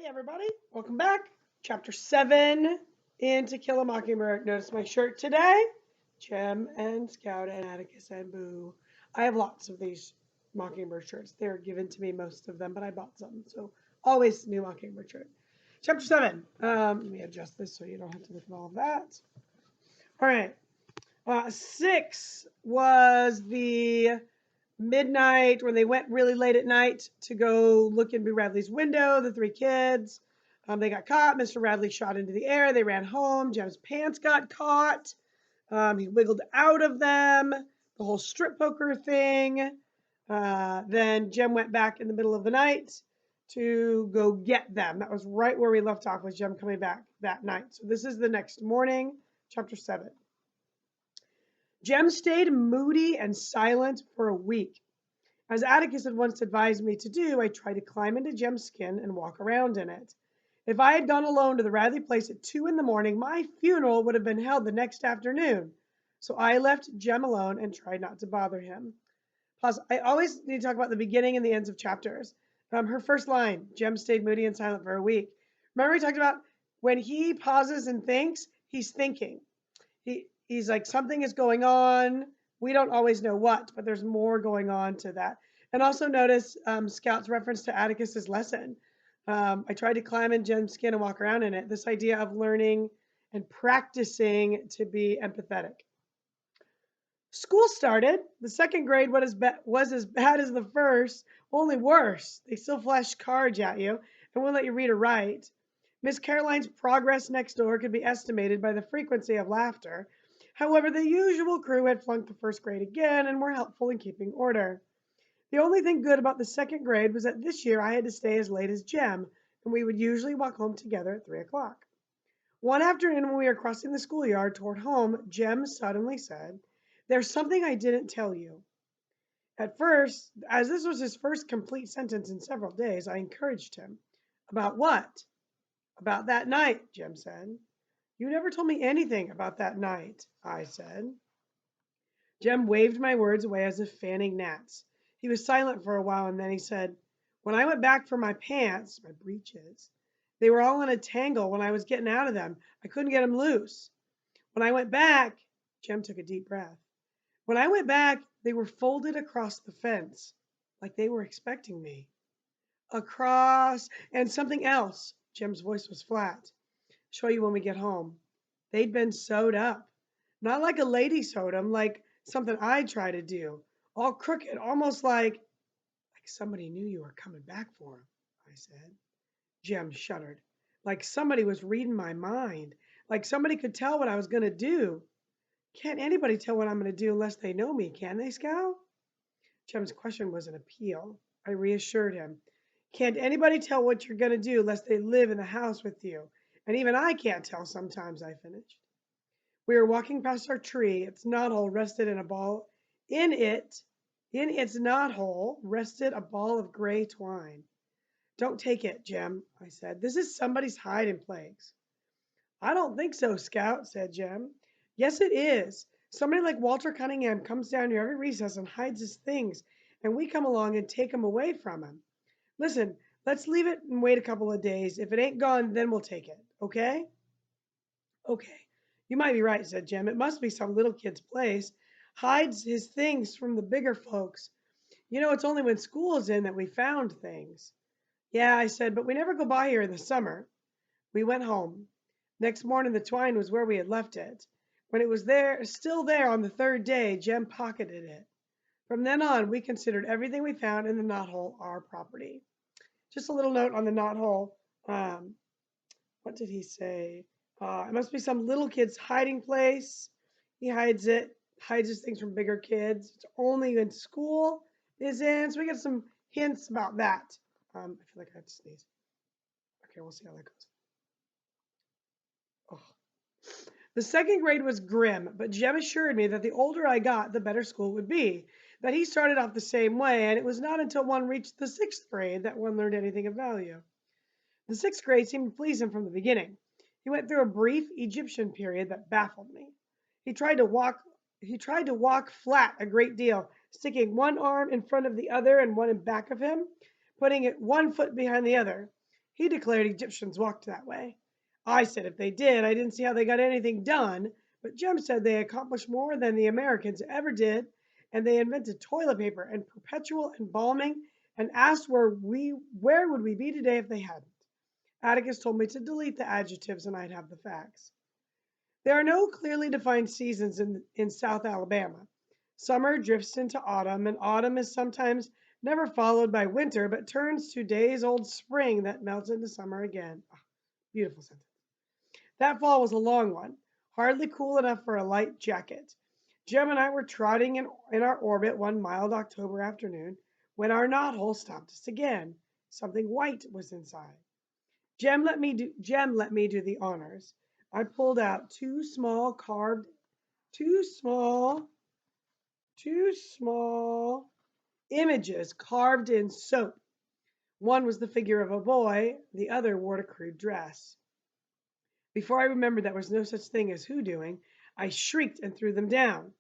Hey everybody, welcome back. Chapter 7 in To Kill a Mockingbird. Notice my shirt today. Jem and Scout and Atticus and Boo. I have lots of these Mockingbird shirts. They're given to me, most of them, but I bought some. So always new Mockingbird shirt. Chapter 7. Let me adjust this so you don't have to look at all of that. All right. 6 was the midnight when they went really late at night to go look in Boo Radley's window, the three kids. They got caught. Mr. Radley shot into the air. They ran home. Jem's pants got caught. He wiggled out of them. The whole strip poker thing. Then Jem went back in the middle of the night to go get them. That was right where we left off, with Jem coming back that night. So this is the next morning, chapter 7. Jem stayed moody and silent for a week. As Atticus had once advised me to do, I tried to climb into Jem's skin and walk around in it. If I had gone alone to the Radley place at 2 in the morning, my funeral would have been held the next afternoon. So I left Jem alone and tried not to bother him. Plus, I always need to talk about the beginning and the ends of chapters. Her first line, Jem stayed moody and silent for a week. Remember we talked about when he pauses and thinks, he's thinking. He's like, something is going on. We don't always know what, but there's more going on to that. And also notice Scout's reference to Atticus's lesson. I tried to climb in Jem's skin and walk around in it. This idea of learning and practicing to be empathetic. School started. The second grade was as bad as the first, only worse. They still flash cards at you and won't let you read or write. Miss Caroline's progress next door could be estimated by the frequency of laughter. However, the usual crew had flunked the first grade again and were helpful in keeping order. The only thing good about the second grade was that this year I had to stay as late as Jem, and we would usually walk home together at 3 o'clock. One afternoon when we were crossing the schoolyard toward home, Jem suddenly said, "There's something I didn't tell you." At first, as this was his first complete sentence in several days, I encouraged him. "About what?" "About that night," Jem said. "You never told me anything about that night," I said. Jem waved my words away as if fanning gnats. He was silent for a while, and then he said, "When I went back for my pants, my breeches, they were all in a tangle when I was getting out of them. I couldn't get them loose. When I went back," Jem took a deep breath. "When I went back, they were folded across the fence, like they were expecting me. Across, and something else." Jem's voice was flat. "Show you when we get home. They'd been sewed up. Not like a lady sewed them, like something I'd try to do. All crooked, almost like somebody knew you were coming back for 'em," I said. Jem shuddered. "Like somebody was reading my mind. Like somebody could tell what I was going to do. Can't anybody tell what I'm going to do unless they know me, can they, Scout?" Jem's question was an appeal. I reassured him. "Can't anybody tell what you're going to do unless they live in the house with you. And even I can't tell sometimes," I finished. We were walking past our tree. Its knothole rested in a ball. In its knothole rested a ball of gray twine. "Don't take it, Jem," I said. "This is somebody's hiding place." "I don't think so, Scout," said Jem. "Yes, it is. Somebody like Walter Cunningham comes down here every recess and hides his things, and we come along and take 'em away from him. Listen, let's leave it and wait a couple of days. If it ain't gone, then we'll take it. Okay?" "Okay. You might be right," said Jem. "It must be some little kid's place. Hides his things from the bigger folks. You know, it's only when school is in that we found things." "Yeah," I said, "but we never go by here in the summer." We went home. Next morning the twine was where we had left it. When it was still there on the third day, Jem pocketed it. From then on, we considered everything we found in the knothole our property. Just a little note on the knothole. What did he say? It must be some little kid's hiding place. He hides his things from bigger kids. It's only when school is in. So we get some hints about that. I feel like I have to sneeze. Okay, we'll see how that goes. Oh. The second grade was grim, but Jem assured me that the older I got, the better school would be. That he started off the same way, and it was not until one reached the sixth grade that one learned anything of value. The sixth grade seemed to please him from the beginning. He went through a brief Egyptian period that baffled me. He tried to walk flat a great deal, sticking one arm in front of the other and one in back of him, putting it one foot behind the other. He declared Egyptians walked that way. I said if they did, I didn't see how they got anything done, but Jem said they accomplished more than the Americans ever did, and they invented toilet paper and perpetual embalming and asked where would we be today if they hadn't. Atticus told me to delete the adjectives and I'd have the facts. There are no clearly defined seasons in South Alabama. Summer drifts into autumn, and autumn is sometimes never followed by winter, but turns to days old spring that melts into summer again. Ah, beautiful sentence. That fall was a long one, hardly cool enough for a light jacket. Jem and I were trotting in our orbit one mild October afternoon when our knothole stopped us again. Something white was inside. Jem let me do the honors. I pulled out two small, two small images carved in soap. One was the figure of a boy, the other wore a crude dress. Before I remembered there was no such thing as hoodooing, I shrieked and threw them down.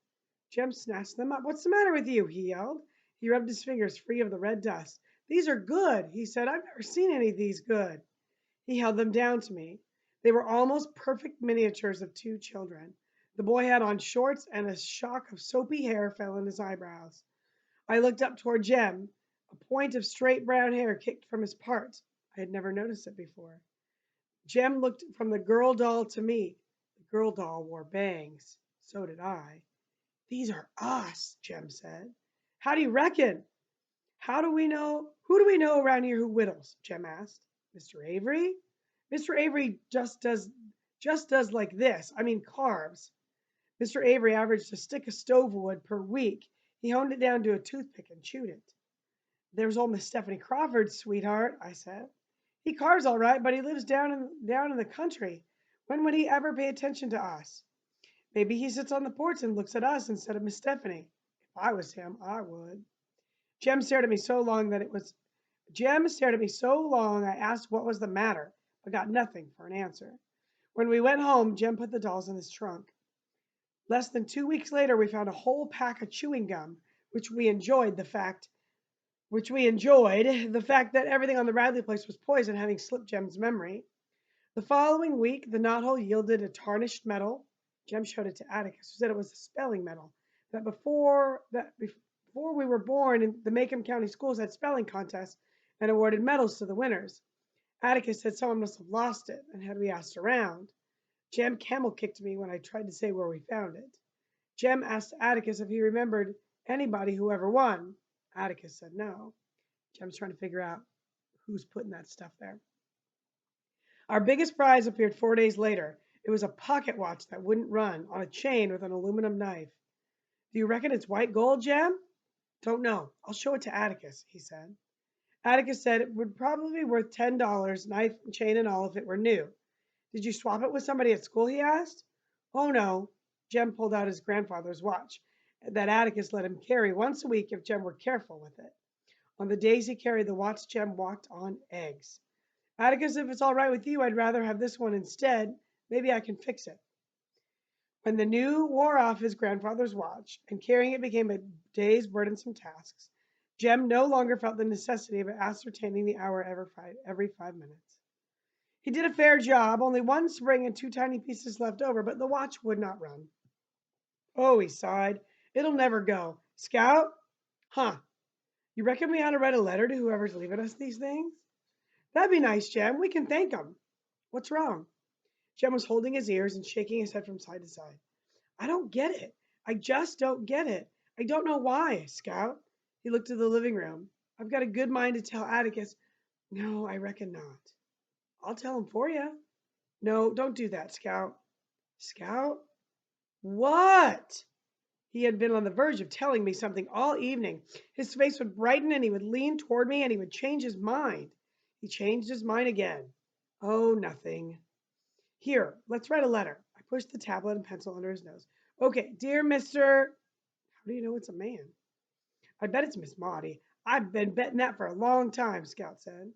Jem snatched them up. What's the matter with you? He yelled. He rubbed his fingers free of the red dust. These are good, he said. I've never seen any of these good. He held them down to me. They were almost perfect miniatures of two children. The boy had on shorts, and a shock of soapy hair fell in his eyebrows. I looked up toward Jem. A point of straight brown hair kicked from his part. I had never noticed it before. Jem looked from the girl doll to me. The girl doll wore bangs. So did I. These are us, Jem said. How do you reckon? How do we know? Who do we know around here who whittles? Jem asked. Mr. Avery? Mr. Avery just does like this. I mean carves. Mr. Avery averaged a stick of stove wood per week. He honed it down to a toothpick and chewed it. There's old Miss Stephanie Crawford, sweetheart, I said. He carves all right, but he lives down in the country. When would he ever pay attention to us? Maybe he sits on the porch and looks at us instead of Miss Stephanie. If I was him, I would. Jem stared at me so long I asked what was the matter, but got nothing for an answer. When we went home, Jem put the dolls in his trunk. Less than 2 weeks later, we found a whole pack of chewing gum, which we enjoyed the fact that everything on the Radley place was poison having slipped Jem's memory. The following week, the knothole yielded a tarnished medal. Jem showed it to Atticus, who said it was a spelling medal. Before we were born, the Macomb County schools had spelling contests and awarded medals to the winners. Atticus said someone must have lost it and had we asked around. Jem camel kicked me when I tried to say where we found it. Jem asked Atticus if he remembered anybody who ever won. Atticus said no. Jem's trying to figure out who's putting that stuff there. Our biggest prize appeared 4 days later. It was a pocket watch that wouldn't run on a chain with an aluminum knife. Do you reckon it's white gold, Jem? Don't know. I'll show it to Atticus, he said. Atticus said it would probably be worth $10, knife, chain, and all, if it were new. Did you swap it with somebody at school, he asked. Oh, no. Jem pulled out his grandfather's watch that Atticus let him carry once a week if Jem were careful with it. On the days he carried the watch, Jem walked on eggs. Atticus, if it's all right with you, I'd rather have this one instead. Maybe I can fix it. When the new wore off his grandfather's watch, and carrying it became a day's burdensome task, Jem no longer felt the necessity of ascertaining the hour every 5 minutes. He did a fair job, only one spring and 2 tiny pieces left over, but the watch would not run. Oh, he sighed. It'll never go. Scout? Huh. You reckon we ought to write a letter to whoever's leaving us these things? That'd be nice, Jem. We can thank 'em. What's wrong? Jem was holding his ears and shaking his head from side to side. I don't get it. I just don't get it. I don't know why, Scout. He looked to the living room. I've got a good mind to tell Atticus. No, I reckon not. I'll tell him for you. No, don't do that, Scout. Scout? What? He had been on the verge of telling me something all evening. His face would brighten and he would lean toward me and he would change his mind. He changed his mind again. Oh, nothing. Here, let's write a letter. I pushed the tablet and pencil under his nose. Okay, dear Mr. How do you know it's a man? I bet it's Miss Maudie. I've been betting that for a long time, Scout said.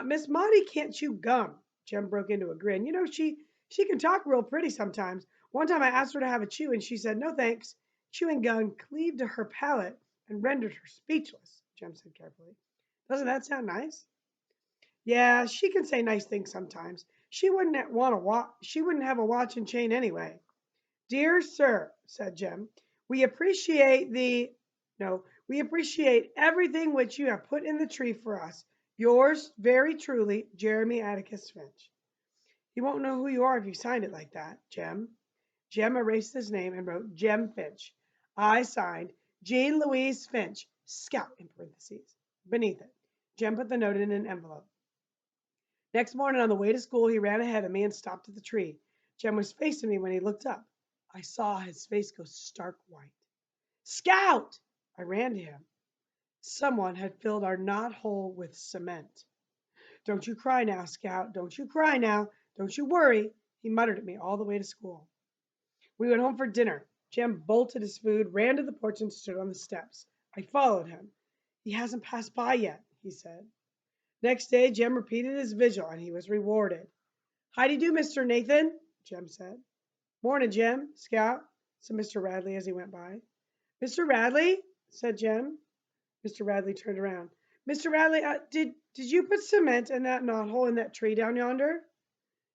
Miss Maudie can't chew gum. Jem broke into a grin. You know, she can talk real pretty sometimes. One time I asked her to have a chew and she said, no thanks. Chewing gum cleaved to her palate and rendered her speechless, Jem said carefully. Doesn't that sound nice? Yeah, she can say nice things sometimes. She wouldn't want to watch. She wouldn't have a watch and chain anyway. Dear sir, said Jem, we appreciate the no, we appreciate everything which you have put in the tree for us. Yours very truly, Jeremy Atticus Finch. He won't know who you are if you signed it like that, Jem. Jem erased his name and wrote Jem Finch. I signed Jean Louise Finch, Scout in parentheses. Beneath it, Jem put the note in an envelope. Next morning on the way to school, he ran ahead of me and stopped at the tree. Jem was facing me when he looked up. I saw his face go stark white. Scout! I ran to him. Someone had filled our knot hole with cement. Don't you cry now, Scout. Don't you cry now. Don't you worry, he muttered at me all the way to school. We went home for dinner. Jem bolted his food, ran to the porch, and stood on the steps. I followed him. He hasn't passed by yet, he said. Next day, Jem repeated his vigil, and he was rewarded. Howdy do, Mr. Nathan, Jem said. Morning, Jem, Scout, said Mr. Radley as he went by. Mr. Radley, said Jem. Mr. Radley turned around. Mr. Radley, did you put cement in that knothole in that tree down yonder?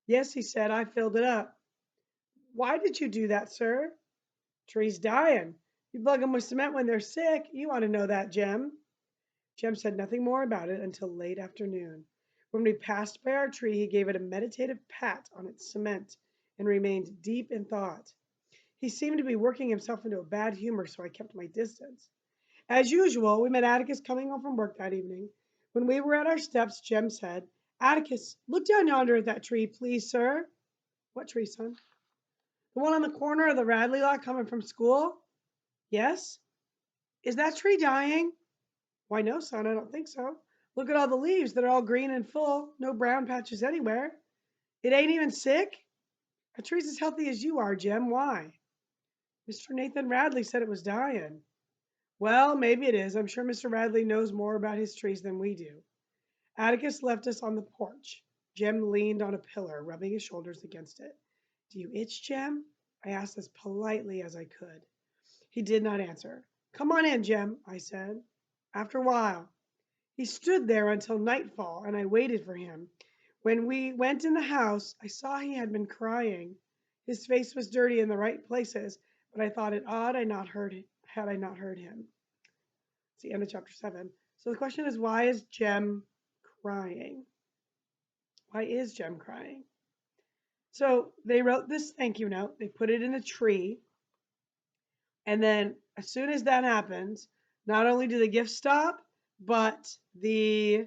Yes, he said. I filled it up. Why did you do that, sir? Trees dying. You plug 'em with cement when they're sick. You want to know that, Jem. Jem said nothing more about it until late afternoon. When we passed by our tree, he gave it a meditative pat on its cement and remained deep in thought. He seemed to be working himself into a bad humor, so I kept my distance. As usual, we met Atticus coming home from work that evening. When we were at our steps, Jem said, Atticus, look down yonder at that tree, please, sir. What tree, son? The one on the corner of the Radley lot coming from school? Yes. Is that tree dying? Why, no, son, I don't think so. Look at all the leaves. They're all green and full. No brown patches anywhere. It ain't even sick? A tree's as healthy as you are, Jem. Why? Mr. Nathan Radley said it was dying. Well, maybe it is. I'm sure Mr. Radley knows more about his trees than we do. Atticus left us on the porch. Jem leaned on a pillar, rubbing his shoulders against it. Do you itch, Jem? I asked as politely as I could. He did not answer. Come on in, Jem, I said. After a while, he stood there until nightfall, and I waited for him. When we went in the house, I saw he had been crying. His face was dirty in the right places, but I thought it odd had I not heard him. It's the end of chapter 7. So the question is, why is Jem crying? Why is Jem crying? So they wrote this thank you note. They put it in a tree. And then as soon as that happens, not only do the gifts stop, but the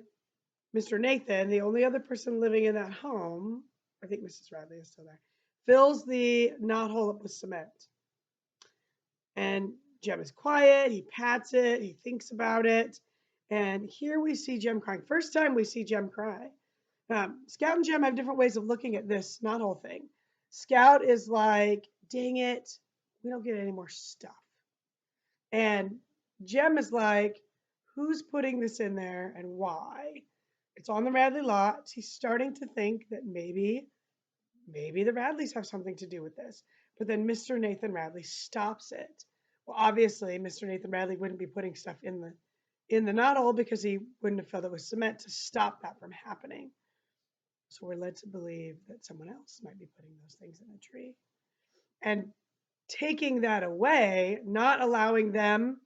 Mr. Nathan, the only other person living in that home, I think Mrs. Radley is still there, fills the knothole up with cement. And Jem is quiet, he pats it, he thinks about it, and here we see Jem crying. First time we see Jem cry. Scout and Jem have different ways of looking at this knothole thing. Scout is like, dang it, we don't get any more stuff. And Jem is like, who's putting this in there and why? It's on the Radley lot. He's starting to think that maybe the Radleys have something to do with this. But then Mr. Nathan Radley stops it. Well, obviously, Mr. Nathan Radley wouldn't be putting stuff in the knothole because he wouldn't have filled it with cement to stop that from happening. So we're led to believe that someone else might be putting those things in the tree. And taking that away, not allowing them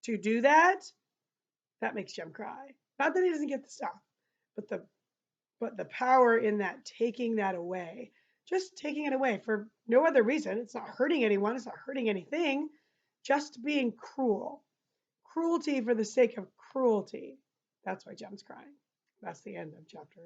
to do that, that makes Jem cry. Not that he doesn't get the stuff, but the power in that, taking that away, just taking it away for no other reason. It's not hurting anyone. It's not hurting anything. Just being cruel. Cruelty for the sake of cruelty. That's why Jem's crying. That's the end of chapter